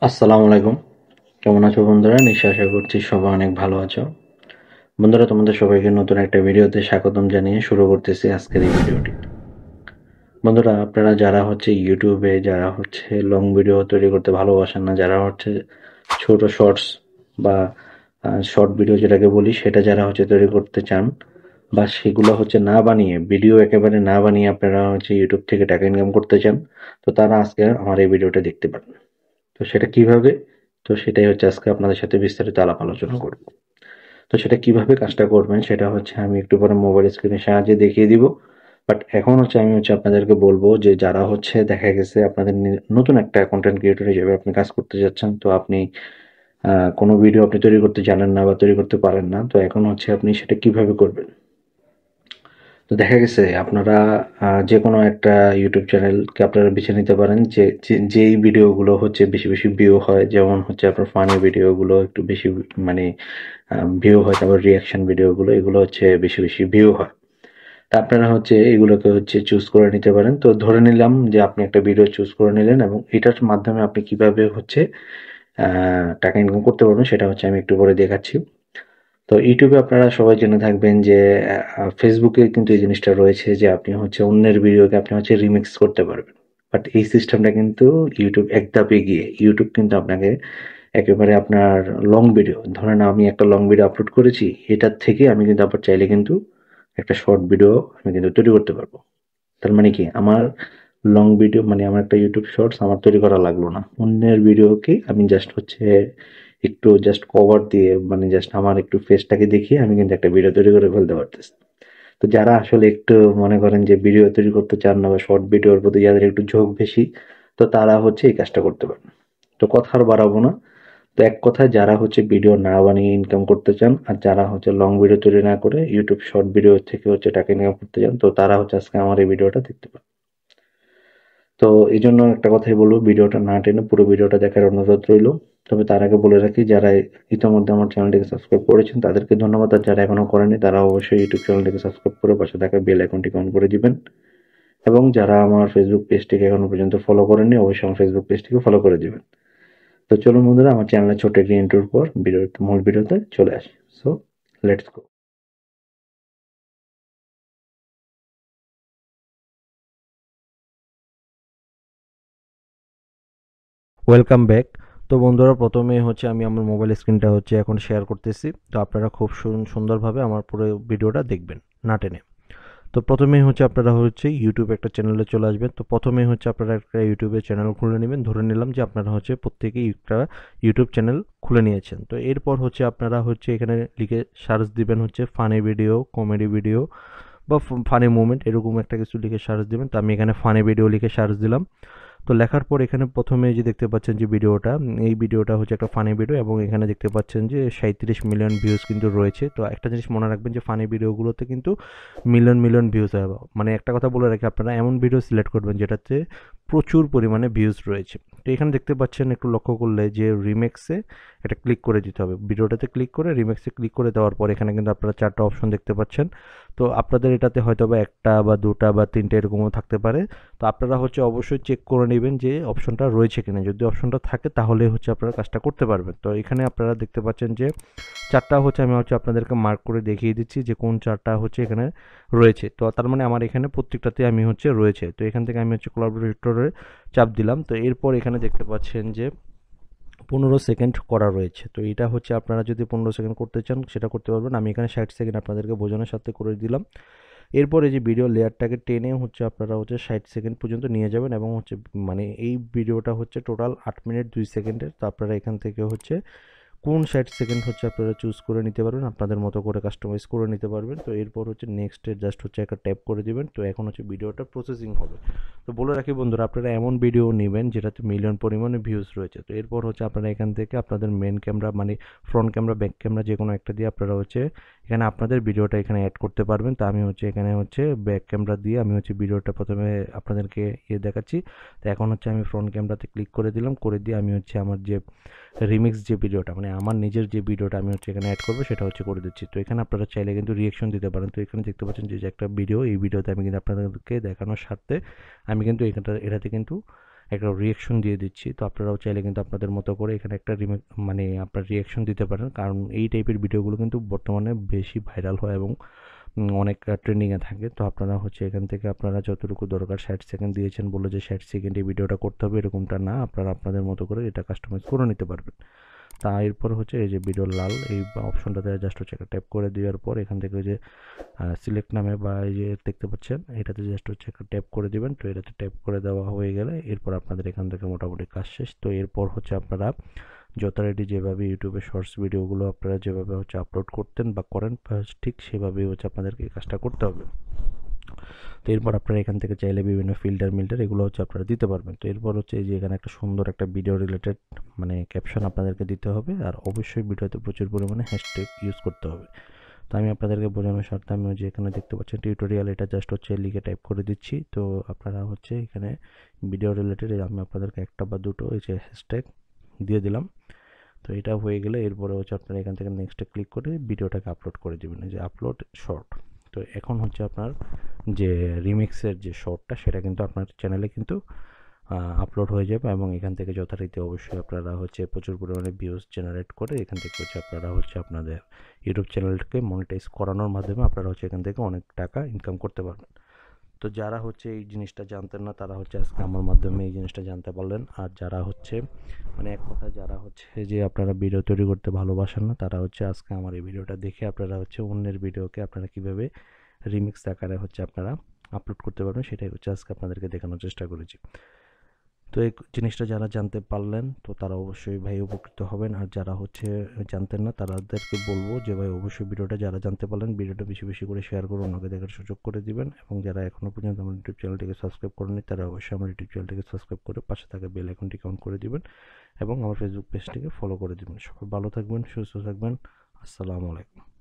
আসসালামু আলাইকুম। কেমন আছো বন্ধুরা? নিশ্চয়ই আশা করছি সবাই অনেক ভালো আছো। বন্ধুরা, তোমাদের সবাইকে নতুন একটা ভিডিওতে স্বাগতম জানিয়ে শুরু করতেছি আজকের এই ভিডিওটি। বন্ধুরা, আপনারা যারা ইউটিউবে যারা লং ভিডিও তৈরি করতে ভালোবাসেন না, যারা ছোট শর্টস বা শর্ট ভিডিও যেটাকে বলি সেটা যারা তৈরি করতে চান বা সেগুলো না বানিয়ে ভিডিও একেবারে না বানিয়ে আপনারা ইউটিউব থেকে টাকা ইনকাম করতে চান, তো তারা আজকে আমার এই ভিডিওটা দেখতে পারেন। তো সেটা কিভাবে? তো সেটাই আজকে আপনাদের সাথে বিস্তারিত আলাপ আলোচনা করব। তো সেটা কিভাবে কাজটা করবেন সেটা আমি একটু পরে মোবাইল স্ক্রিনের সাহায্যে দেখিয়ে দিব। বাট এখন আমি আপনাদেরকে বলবো যে যারা দেখা গেছে আপনাদের নতুন একটা কন্টেন্ট ক্রিয়েটর হিসেবে আপনি কাজ করতে যাচ্ছেন, তো আপনি কোনো ভিডিও আপনি তৈরি করতে জানেন না বা তৈরি করতে পারেন না, তো এখন আপনি সেটা কিভাবে করবেন। তো দেখা গেছে আপনারা যেকোনো একটা ইউটিউব চ্যানেলকে আপনারা বেছে নিতে পারেন যেই ভিডিওগুলো বেশি বেশি ভিউ হয়, যেমন আপনার ফানি ভিডিওগুলো একটু বেশি মানে ভিউ হয়, তারপর রিয়াকশন ভিডিওগুলো এগুলো বেশি বেশি ভিউ হয়। তা আপনারা এগুলোকে চুজ করে নিতে পারেন। তো ধরে নিলাম যে আপনি একটা ভিডিও চুজ করে নিলেন এবং এটার মাধ্যমে আপনি কিভাবে টাকা ইনকাম করতে পারবেন সেটা আমি একটু পরে দেখাচ্ছি। তো ইউটিউবে আপনারা সবাই জেনে থাকবেন যে ফেসবুকে কিন্তু এই জিনিসটা রয়েছে যে আপনি অন্যের ভিডিওকে আপনি রিমিক্স করতে পারবেন। বাট এই সিস্টেমটা কিন্তু ইউটিউব এক ধাপে গিয়ে ইউটিউব কিন্তু আপনাকে একেবারে আপনার লং ভিডিও, ধরেন আমি একটা লং ভিডিও আপলোড করেছি, এটার থেকে আমি কিন্তু আবার চাইলে কিন্তু একটা শর্ট ভিডিও আমি কিন্তু তৈরি করতে পারবো। তার মানে কি, আমার লং ভিডিও মানে আমার একটা ইউটিউব শর্টস আমার তৈরি করা লাগলো না, অন্যের ভিডিওকে আমি জাস্ট একটু জাস্ট কভার দিয়ে মানে জাস্ট আমার একটু ফেসটাকে দেখিয়ে আমি কিন্তু একটা ভিডিও তৈরি করে ফেলতে পারতেছি। তো যারা একটু মনে করেন যে ভিডিও তৈরি করতে চান না বা শর্ট ভিডিওর প্রতি যাদের একটু ঝোঁক বেশি, তো তারা এই কাজটা করতে পারেন। তো কথা আর বাড়াবো না। তো এক কথায় যারা ভিডিও না বানিয়ে ইনকাম করতে চান আর যারা লং ভিডিও তৈরি না করে ইউটিউব শর্ট ভিডিও থেকে টাকা ইনকাম করতে চান, তো তারা আজকে আমার এই ভিডিওটা দেখতে পারেন। তো এই জন্য একটা কথাই বলবো, ভিডিওটা না টেনে পুরো ভিডিওটা দেখার অনুরোধ রইল। তবে তার আগে বলে রাখি, যারা ইতিমধ্যে আমার চ্যানেলটিকে সাবস্ক্রাইব করেছেন তাদেরকে ধন্যবাদ, আর যারা এখনো করেনি তারা অবশ্যই ইউটিউব চ্যানেলটিকে সাবস্ক্রাইব করে পাশে থাকা বেল আইকনটিকে অন করে দিবেন। এবং যারা আমার ফেসবুক পেজটিকে এখনো পর্যন্ত ফলো করেননি অবশ্যই আমার ফেসবুক পেজটিকে ফলো করে দিবেন। তো চলুন বন্ধুরা, আমার চ্যানেলের ছোট একটি ইন্ট্রোর পর মূল ভিডিওতে চলে আসি। So let's go. Welcome back. তো বন্ধুরা, প্রথমেই আমি আমার মোবাইল স্ক্রিনটা এখন শেয়ার করতেছি। তো আপনারা খুব সুন্দরভাবে আমার পুরো ভিডিওটা দেখবেন, না টেনে। তো প্রথমেই আপনারা ইউটিউব একটা চ্যানেলে চলে আসবেন। তো প্রথমেই আপনারা একটা ইউটিউবের চ্যানেল খুলে নেবেন। ধরে নিলাম যে আপনারা প্রত্যেকেই একটা ইউটিউব চ্যানেল খুলে নিয়েছেন। তো এরপর আপনারা এখানে লিখে সার্চ দিবেন ফানি ভিডিও, কমেডি ভিডিও বা ফানি মুভমেন্ট, এরকম একটা কিছু লিখে সার্চ দিবেন। তো আমি এখানে ফানি ভিডিও লিখে সার্চ দিলাম। তো লেখার পর এখানে প্রথমে যে দেখতে পাচ্ছেন যে ভিডিওটা, এই ভিডিওটা একটা ফানি ভিডিও এবং এখানে দেখতে পাচ্ছেন যে 37 মিলিয়ন ভিউজ কিন্তু রয়েছে। তো একটা জিনিস মনে রাখবেন যে ফানি ভিডিওগুলোতে কিন্তু মিলিয়ন মিলিয়ন ভিউজ হয়। মানে একটা কথা বলে রাখি, আপনারা এমন ভিডিও সিলেক্ট করবেন যেটাতে প্রচুর পরিমাণে ভিউজ রয়েছে। তো এখানে দেখতে পাচ্ছেন, একটু লক্ষ্য করলে যে রিমেক্সে এটা ক্লিক করে দিতে হবে। ভিডিওটাতে ক্লিক করে রিমেক্সে ক্লিক করে দেওয়ার পর এখানে কিন্তু আপনারা 4টা অপশন দেখতে পাচ্ছেন। তো আপনাদের এটাতে হয়তোবা 1টা বা 2টা বা 3টে এরকমও থাকতে পারে। তো আপনারা অবশ্যই চেক করে নেবেন যে অপশনটা রয়েছে কিনা। যদি অপশনটা থাকে তাহলে আপনারা কাজটা করতে পারবেন। তো এখানে আপনারা দেখতে পাচ্ছেন যে 4টা আমি আপনাদেরকে মার্ক করে দেখিয়ে দিচ্ছি যে কোন 4টা এখানে রয়েছে। তো তার মানে আমার এখানে প্রত্যেকটাতে আমি রয়েছে। তো এখান থেকে আমি কোলাবরেটরে চাপ দিলাম। তো এরপর এখানে দেখতে পাচ্ছেন যে 15 সেকেন্ড করা রয়েছে। তো এটা আপনারা যদি 15 সেকেন্ড করতে চান সেটা করতে পারবেন। আমি এখানে 60 সেকেন্ড আপনাদেরকে বোঝানোর সাথে করে দিলাম। এরপরে যে ভিডিও লেয়ারটাকে টেনে আপনারা 60 সেকেন্ড পর্যন্ত নিয়ে যাবেন এবং মানে এই ভিডিওটা টোটাল 8 মিনিট 2 সেকেন্ডের। তো আপনারা এখান থেকে কোন 60 সেকেন্ড আপনারা চুজ করে নিতে পারবেন, আপনাদের মতো করে কাস্টমাইজ করে নিতে পারবেন। তো এরপর নেক্সটে জাস্ট একটা ট্যাপ করে দিবেন। তো এখন ভিডিওটা প্রসেসিং হবে। তো বলে রাখি বন্ধুরা, আপনারা এমন ভিডিও নেবেন যেটাতে মিলিয়ন পরিমাণে ভিউজ রয়েছে। তো এরপর আপনারা এখান থেকে আপনাদের মেন ক্যামেরা মানে ফ্রন্ট ক্যামেরা, ব্যাক ক্যামেরা যে কোনো একটা দিয়ে আপনারা এখানে আপনাদের ভিডিওটা এখানে অ্যাড করতে পারবেন। তো আমি এখানে ব্যাক ক্যামেরা দিয়ে আমি ভিডিওটা প্রথমে আপনাদেরকে দেখাচ্ছি। তো এখন আমি ফ্রন্ট ক্যামেরাতে ক্লিক করে দিলাম, করে দিয়ে আমি আমার যে রিমিক্স যে ভিডিওটা মানে আমার নিজের যে ভিডিওটা আমি এখানে অ্যাড করবো সেটা করে দিচ্ছি। তো এখানে আপনারা চাইলে কিন্তু রিয়াকশন দিতে পারেন। তো এখানে দেখতে পাচ্ছেন যে একটা ভিডিও, এই ভিডিওতে আমি কিন্তু আপনাদেরকে দেখানোর স্বার্থে আমি কিন্তু এটাতে কিন্তু একটা রিঅ্যাকশন দিয়ে দিচ্ছি। তো আপনারাও চাইলে কিন্তু আপনাদের মতো করে এখানে একটা মানে আপনার রিঅ্যাকশন দিতে পারেন, কারণ এই টাইপের ভিডিওগুলো কিন্তু বর্তমানে বেশি ভাইরাল হয় এবং অনেক ট্রেন্ডিংয়ে থাকে। তো আপনারা হচ্ছে এখান থেকে আপনারা যতটুকু দরকার 60 সেকেন্ড দিয়েছেন বলে যে 60 সেকেন্ড এই ভিডিওটা করতে হবে এরকমটা না, আপনারা আপনাদের মতো করে এটা কাস্টমাইজ করে নিতে পারবেন। তা এরপর হচ্ছে এই যে ভিডিও লাল এই অপশনটাতে জাস্ট হচ্ছে একটা ট্যাপ করে দেওয়ার পর এখান থেকে ওই যে সিলেক্ট নামে বা এই যে দেখতে পাচ্ছেন এটাতে জাস্ট হচ্ছে একটা ট্যাপ করে দিবেন। তো এটাতে ট্যাপ করে দেওয়া হয়ে গেলে এরপর আপনাদের এখান থেকে মোটামুটি কাজ শেষ। তো এরপর হচ্ছে আপনারা যথারীতি যেভাবে ইউটিউবে শর্টস ভিডিওগুলো আপনারা যেভাবে হচ্ছে আপলোড করতেন বা করেন ঠিক সেভাবেই হচ্ছে আপনাদেরকে এই কাজটা করতে হবে। তো এরপর আপনারা এখান থেকে চাইলে বিভিন্ন ফিল্টার মিল্টার এগুলো হচ্ছে আপনারা দিতে পারবেন। তো এরপর হচ্ছে এই যে এখানে একটা সুন্দর একটা ভিডিও রিলেটেড মানে ক্যাপশন আপনাদেরকে দিতে হবে, আর অবশ্যই ভিডিওতে প্রচুর পরিমাণে হ্যাশট্যাগ ইউজ করতে হবে। তো আমি আপনাদেরকে বোঝানোর স্বার্থে আমি ওই যে এখানে দেখতে পাচ্ছেন টিউটোরিয়াল, এটা জাস্ট হচ্ছে লিখে টাইপ করে দিচ্ছি। তো আপনারা হচ্ছে এখানে ভিডিও রিলেটেড আমি আপনাদেরকে একটা বা দুটো এই যে হ্যাশট্যাগ দিয়ে দিলাম। তো এটা হয়ে গেলে এরপরে হচ্ছে আপনারা এখান থেকে নেক্সটে ক্লিক করে ভিডিওটাকে আপলোড করে দেবেন, এই যে আপলোড শর্ট। তো এখন হচ্ছে আপনার যে রিমিক্সের যে শর্টটা সেটা কিন্তু আপনার চ্যানেলে কিন্তু আপলোড হয়ে যাবে এবং এখান থেকে যথারীতি অবশ্যই আপনারা হচ্ছে প্রচুর পরিমাণে ভিউজ জেনারেট করে এখান থেকে হচ্ছে আপনারা হচ্ছে আপনাদের ইউটিউব চ্যানেলটাকে মনিটাইজ করানোর মাধ্যমে আপনারা হচ্ছে এখান থেকে অনেক টাকা ইনকাম করতে পারবেন। তো যারা হচ্ছে এই জিনিসটা জানতেন না তারা হচ্ছে আজকে আমার মাধ্যমে এই জিনিসটা জানতে পারলেন, আর যারা হচ্ছে মানে এক কথা যারা হচ্ছে যে আপনারা ভিডিও তৈরি করতে ভালোবাসেন না তারা হচ্ছে আজকে আমার এই ভিডিওটা দেখে আপনারা হচ্ছে অন্যের ভিডিওকে আপনারা কিভাবে রিমিক্স আকারে হচ্ছে আপনারা আপলোড করতে পারবেন সেটাই হচ্ছে আজকে আপনাদেরকে দেখানোর চেষ্টা করেছি। তো এই জিনিসটা যারা জানতে পারলেন তো তারা অবশ্যই ভাই উপকৃত হবেন, আর যারা হচ্ছে জানতেন না তাদেরকে বলবো যে ভাই অবশ্যই ভিডিওটা যারা জানতে পারলেন ভিডিওটা বেশি বেশি করে শেয়ার করে অন্যকে দেখার সুযোগ করে দিবেন, এবং যারা এখনও পর্যন্ত আমার ইউটিউব চ্যানেলটিকে সাবস্ক্রাইব করেনি তারা অবশ্যই আমার ইউটিউব চ্যানেলটিকে সাবস্ক্রাইব করে পাশে থাকা বেল আইকনটিকে অন করে দিবেন এবং আমার ফেসবুক পেজটিকে ফলো করে দিবেন। সবাই ভালো থাকবেন, সুস্থ থাকবেন। আসসালামু আলাইকুম।